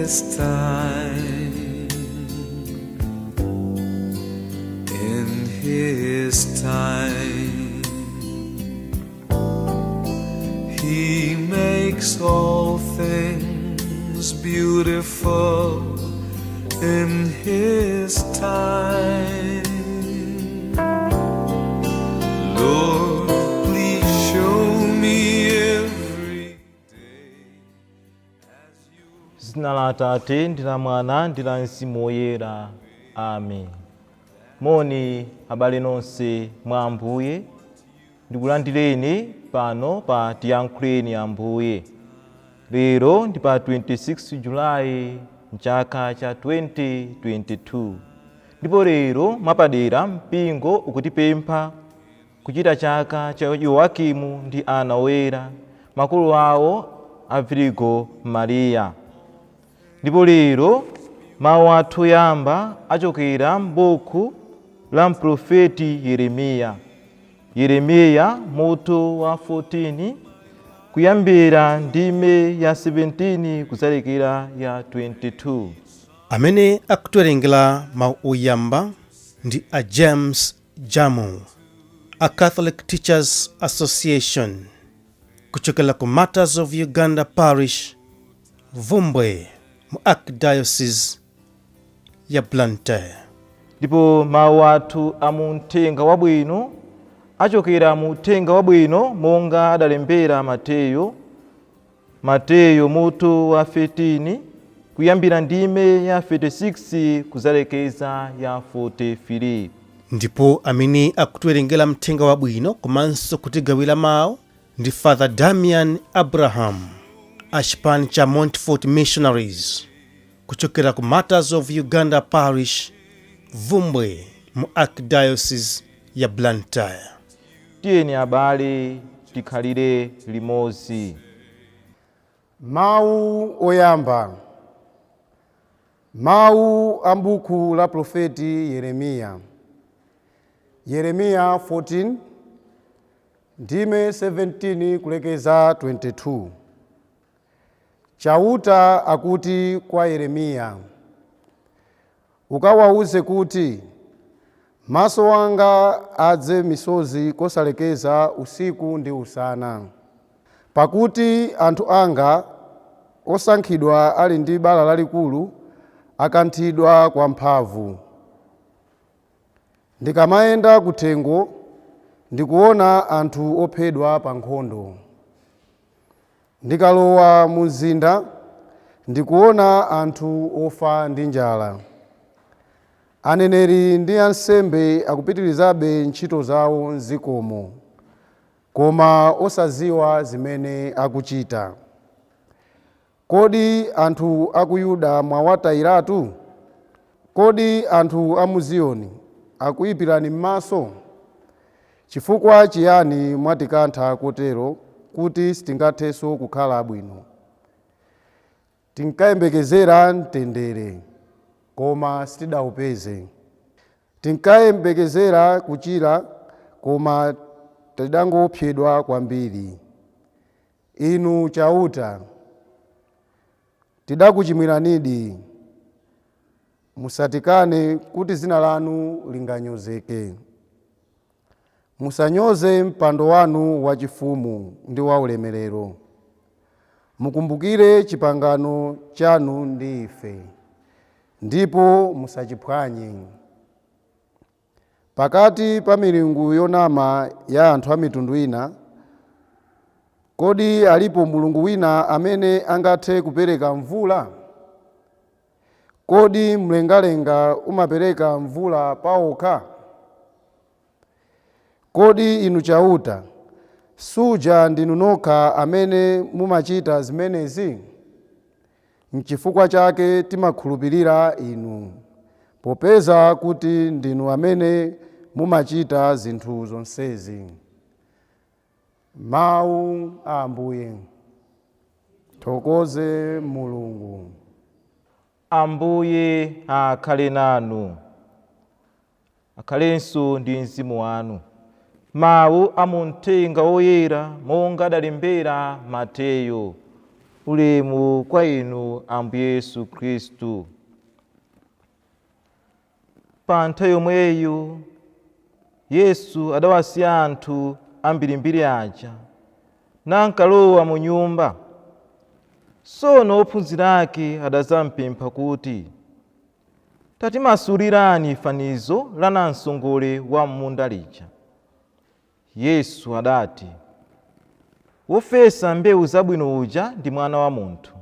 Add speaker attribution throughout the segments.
Speaker 1: His time, in His time, He makes all things beautiful in His time. Lord, please show me every day as you.
Speaker 2: Zina la Atate ndi la Mwana ndi la Mzimu Woyera. Amen. Moni abale nonse mwa Ambuye, ndikulandireni pano pa tiyankhuleni Ambuye. Lero ndi pa 26 Julayi mchaka cha 2022. Ndipo lero mwapadera mpingo ukutipempha kuchita chaka cha Joachim ndi ana oyera, makolo awo a Virgo Maria. Ndipo lero mawu athu yamba achokera m'buku la mprofeti Yeremiya. Yeremiya mutu wa 14 kuyambira ndime ya 17 kuzalekera ya 22.
Speaker 3: Amene akutiwerengera mawu oyamba ndi a James Jamu, a Catholic Teachers Association, kuchokera ku Martyrs of Uganda Parish, Vumbwe, mu Archdiocese ya Blantyre.
Speaker 2: Ndipo mawu athu amuthenga wabwino achokera mu uthenga wabwino monga adalembera Mateyo mutu wa 13 kuyambira ndime ya 36 kuzalekeza ya 43.
Speaker 3: Ndipo amene akutiwerengera mthenga wabwino komanso kutigawira mawu ndi Father Damian Abraham, a chipani cha Montfort Missionaries, kuchokera ku Martyrs of Uganda Parish, Vumbwe, mu Archdiocese ya Blantyre.
Speaker 2: Tiyeni abale tikhalire limodzi.
Speaker 4: Mawu oyamba. Mawu a m'buku la profeti Yeremiya. Yeremiya 14 ndime 17 kulekeza 22. Chauta akuti kwa Yeremiya, ukawauze kuti maso anga adze misozi kosalekeza usiku ndi usana, pakuti anthu anga osankhidwa ali ndi bala lalikulu akanthidwa kwa mphamvu. Ndikamayenda kuthengo ndikuona anthu ophedwa pa nkhondo. Ndikalowa mu mzinda ndikuona anthu ofa ndi njala. Aneneri ndi ansembe akupitirizabe ntchito zawo m'zikomo, koma osaziwa zimene akuchita. Kodi anthu a ku Yuda mwawatayiratu? Kodi anthu a mu Ziyoni akuyipirani m'maso? Chifukwa chiyani mwatikantha kotero kuti sitingathenso kukhala abwino? Tinkayembekezera mtendere, koma sitidawupeze. Tinkayembekezera kuchira, koma tidangoopsedwa kwambiri. Inu chauta, tidakuchimwiranidi. Musatikane kuti dzina lanu linganyozeke. Musanyoze mpando wanu wachifumu ndi waulemerero. Mukumbukire chipangano chanu ndi ife, ndipo musachiphwanye. Pakati pa milungu yonama ya anthu a mitundu ina, kodi alipo mulungu wina amene angathe kupereka mvula? Kodi mlengalenga umapereka mvula pawokha? Kodi inu chauta, suja ndinu nokha amene mumachita zimenezi? N'chifukwa chake timakhulupirira inu, popeza kuti ndinu amene mumachita zinthu zonsezi. Mawu a Ambuye. Thokoze Mulungu.
Speaker 2: Ambuye akhale nanu, akhalenso ndi mzimu wanu. Mawu a muthenga woyera monga adalembera Mateyo. Ulemu kwa inu Ambuye Yesu Khristu. Pa nthawi yomweyo Yesu adawasiya anthu ambirimbiri aja nankalowa mu nyumba. Sono ophunzira ake adazampempha kuti, tatimasulirani fanizo la namsongole wa m'munda lija. Yesu adati, wofesa mbewu zabwino uja ndi Mwana wa Munthu.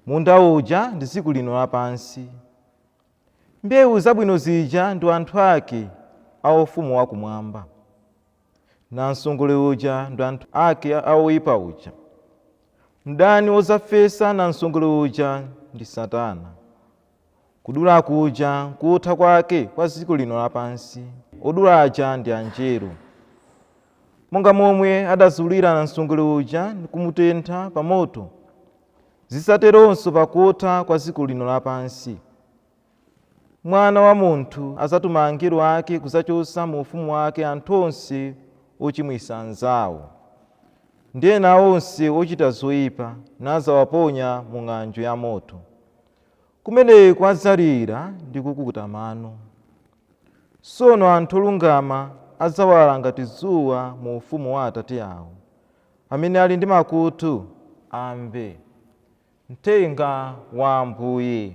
Speaker 2: Munda uja ndi dziko lino lapansi. Mbewu zabwino zija ndi anthu ake a ufumu wakumwamba. Namsongole uja ndi anthu ake a oyipa uja. Mdani wozafesa namsongole uja ndi Satana. Kudula kuja kutha kwake kwa dziko lino lapansi. Odula aja ndi anjelo. Monga momwe adazulira namsongole uja ndi kumutentha pa moto, zisateronso pakutha kwa dziko lino lapansi. Mwana wa Munthu azatuma angelo ake kudzachotsa mu ufumu wake anthu onse ochimwisa anzawo, ndi ena onse ochita zoyipa nazawaponya mu ng'anjo ya moto. Kumeneko adzalira ndi kukukuta mano. Sono anthu olungama adzawala ngati dzuwa mu ufumu wa Atate awo. Amene ali ndi makutu amve. Mthenga wa Ambuye.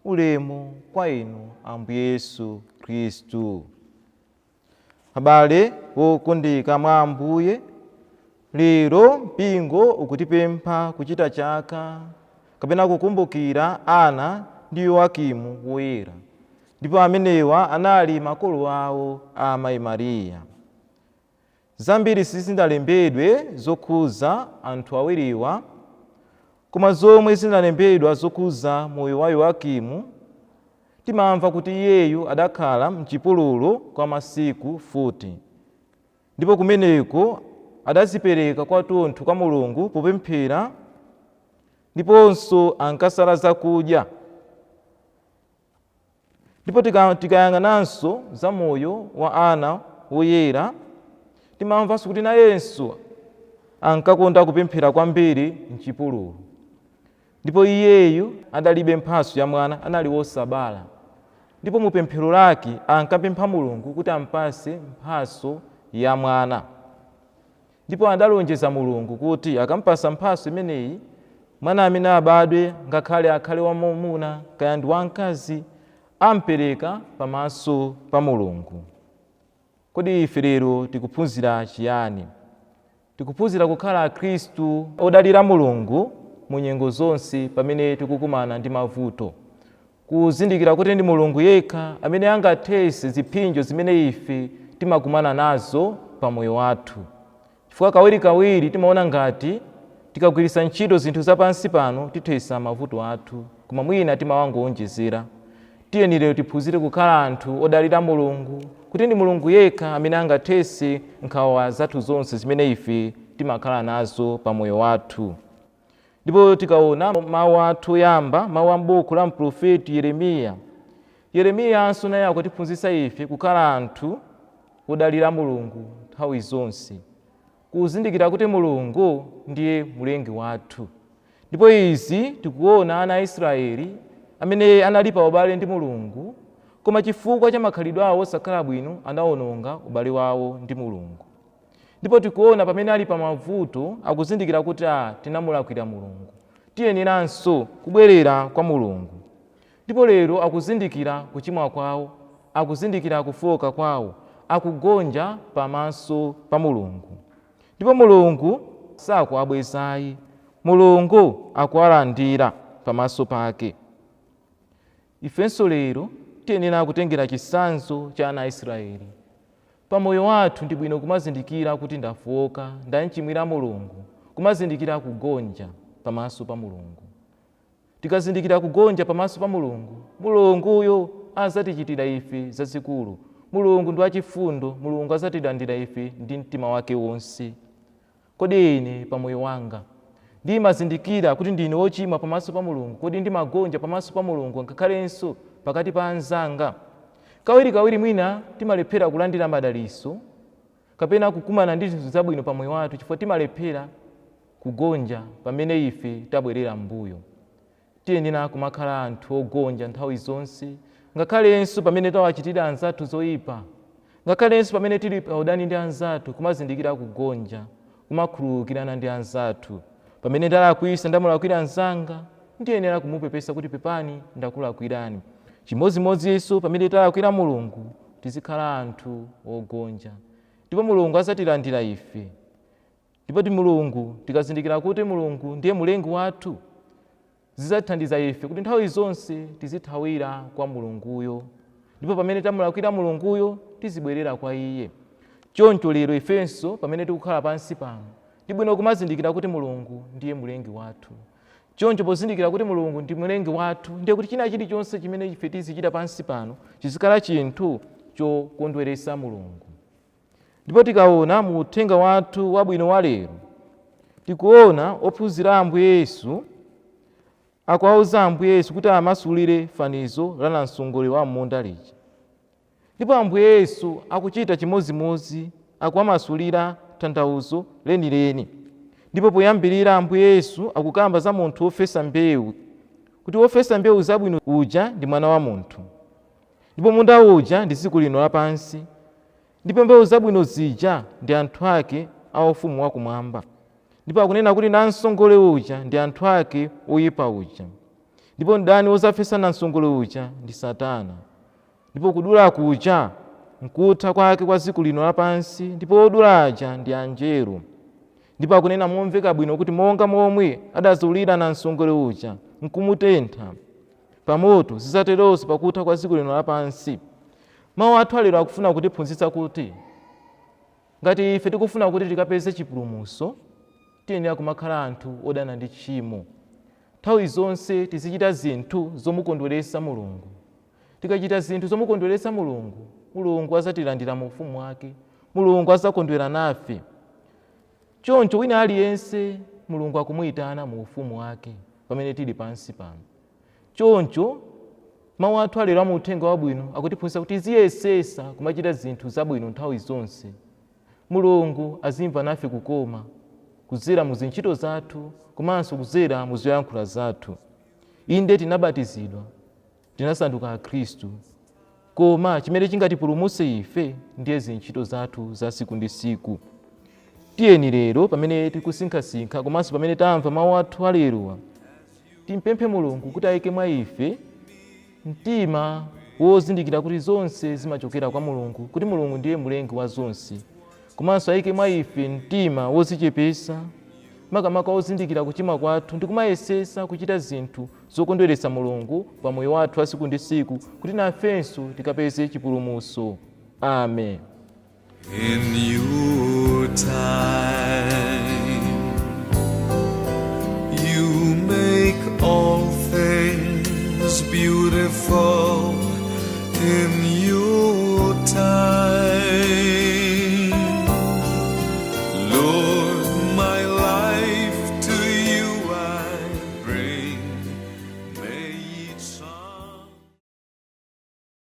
Speaker 2: Ulemu kwa inu Ambuye Yesu Khristu. Abale okondeka mwa Ambuye, lero mpingo ukutipempha kuchita chaka kapena kukumbukira Ana ndi Joachimu woyera, ndipo amenewa anali makolo awo a Mayi Mariya. Zambiri sizidalembedwe zokhuza anthu awiriwa, koma zomwe zinalembedwa zokhuza moyo wa Joachimu, timamva kuti iyeyu adakhala m'chipululu kwa masiku 40, ndipo kumeneko adazipereka kwathunthu kwa Mulungu popemphera, ndiponso ankasala zakudya. Ndipo tikayang'ananso za moyo wa Ana woyera, timamvanso kuti nayenso ankakonda kupemphera kwambiri m'chipululu. Ndipo iyeyu adalibe mphatso ya mwana, anali wosabala. Ndipo mu pemphero lake ankapempha Mulungu kuti ampase mphatso ya mwana. Ndipo adalonjeza Mulungu kuti akampasa mphatso imeneyi, mwana amene abadwe ngakhale akhale wamwamuna kaya ndi wamkazi, ampereka pamaso pa Mulungu. Kodi ife lero tikuphunzira chiyani? Tikuphunzira kukhala Akhristu odalira Mulungu mu nyengo zonse pamene tikukumana ndi mavuto, kuzindikira kuti ndi Mulungu yekha amene angathetse ziphinjo zimene ife timakumana nazo pa moyo wathu. Chifukwa kawirikawiri timaona ngati tikagwiritsa ntchito zinthu zapansi pano tithetsa mavuto athu, koma mwina timawangowonjezera. Tiyeni lero tiphunzire kukhala anthu odalira Mulungu, kuti ndi Mulungu yekha amene angathetse nkhawa zathu zonse zimene ife timakhala nazo pa moyo wathu. Ndipo tikaona mawu athu oyamba, mawu a m'buku la mprofeti Yeremiya. Yeremiyanso naye akutiphunzitsa ife kukhala anthu odalira Mulungu nthawi zonse, kuzindikira kuti Mulungu ndiye mulengi wathu. Ndipo izi tikuona ana a Israeli amene anali pa ubale ndi Mulungu, koma chifukwa cha makhalidwe awo osakhala bwino anawononga ubale wawo ndi Mulungu. Ndipo tikuona pamene ali pa mavuto akuzindikira kuti tinamulakwira Mulungu, tiyeneranso kubwerera kwa Mulungu. Ndipo lero akuzindikira kuchimwa kwawo, akuzindikira kufoka kwawo, akugonja pamaso pa Mulungu. Ndipo Mulungu sakuwabwezayi, Mulungu akuwalandira pamaso pake. Ifenso lero tiyenera kutengera chitsanzo cha ana a Israeli. Pa moyo wathu ndi bwino kumazindikira kuti ndafoka, ndanchimwira Mulungu, kumazindikira kugonja pamaso pa Mulungu. Tikazindikira kugonja pamaso pa Mulungu, Mulunguyo azatichitira ife zazikulu. Mulungu ndi wachifundo, Mulungu azatilandira ife ndi mtima wake wonse. Kodi ine pa moyo wanga ndimazindikira kuti ndine wochimwa pamaso pa Mulungu? Kodi ndimagonja pamaso pa Mulungu ngakhalenso pakati pa anzanga? Kawirikawiri mwina timalephera kulandira madalitso kapena kukumana ndi zinthu zabwino pa moyo wathu chifukwa timalephera kugonja pamene ife tabwerera mbuyo. Tiyenera kumakhala anthu ogonja nthawi zonse, ngakhalenso pamene tawachitira anzathu zoyipa, ngakhalenso pamene tili pa udani ndi anzathu, kumazindikira kugonja, kumakhululukirana ndi anzathu. Pamene ndalakwisa ndamulakwira anzanga, ndiyenera kumupepesa kuti pepani ndakulakwirani. Chimodzimodzinso pamene talakwira Mulungu, tizikhala anthu ogonja, ndipo Mulungu azatilandira ife. Ndipo Mulungu tikazindikira kuti Mulungu ndiye mulengi wathu, zizatithandiza ife kuti nthawi zonse tizithawira kwa Mulunguyo. Ndipo pamene tamulakwira Mulunguyo, tizibwerera kwa Iye. Choncho lero ifenso pamene tikukhala pansi pano, ndibwino kumazindikira kuti Mulungu ndiye mulengi wathu. Choncho pozindikira kuti Mulungu ndi mulengi wathu, ndiye kuti china chilichonse chimene ife tizichita pansi pano chizikhala chinthu chokondweresa Mulungu. Ndipo tikaona mu uthenga wathu wabwino wa lero, tikuona ophunzira Ambuye Yesu akuwauza Ambuye Yesu kuti amasulire fanizo la namsongole wa m'munda lija. Ndipo Ambuye Yesu akuchita chimodzimodzi, akuwamasulira tanthauzo lenileni. Ndipo poyambirira Ambuye Yesu akukamba za munthu wofesa mbewu, kuti wofesa mbewu zabwino uja ndi mwana wa munthu. Ndipo munda uja ndi dziko lino lapansi, ndipo mbewu zabwino zija ndi anthu ake a ufumu wakumwamba. Ndipo akunena kuti namsongole uja ndi anthu ake oyipa uja. Ndipo mdani wozafesa namsongole uja ndi Satana. Ndipo kudula kuja nkutha kwake kwa dziko lino lapansi, ndipo odula aja ndi anjelo. Ndipo akunena momveka bwino kuti monga momwe adazulira namsongole uja nkumutentha pamoto, zidzateronso pakutha kwa dziko lino lapansi. Mawu athu alero akufuna kutiphunzitsa kuti ngati ife tikufuna kuti tikapeze chipulumutso, tiyenera kumakhala anthu odana ndi tchimo. Nthawi zonse tizichita zinthu zomukondweresa Mulungu. Tikachita zinthu zomukondweresa Mulungu, Mulungu azatilandira mu ufumu wake, Mulungu azakondwera nafe. Choncho wina aliyense Mulungu akumuyitana mu ufumu wake pamene tili pansi pano. Choncho mawu athu alero mu uthenga wabwino akutiphunzitsa kuti tiziyesesa kumachita zinthu zabwino nthawi zonse. Mulungu azimva nafe kukoma kudzera mu zintchito zathu, komanso kudzera mu zoyankhula zathu. Inde tinabatizidwa, tinasanduka Khristu, koma chimene chingatipulumutse ife ndiye zintchito zathu za siku ndi siku. Tiyeni lero pamene tikusinkhasinkha komanso pamene tamva mawu athu alerowa, timpemphe Mulungu kuti ayike mwa ife mtima wozindikira kuti zonse zimachokera kwa Mulungu, kuti Mulungu ndiye mulengi wa zonse. Komanso ayike mwa ife mtima wozichepesa, makamaka wozindikira kuchimwa kwathu ndi kumayesesa kuchita zinthu zokondweretsa Mulungu pa moyo wathu wa siku ndi siku, kuti nafenso tikapeze chipulumutso. Amen.
Speaker 1: In your time, you make all things beautiful. In your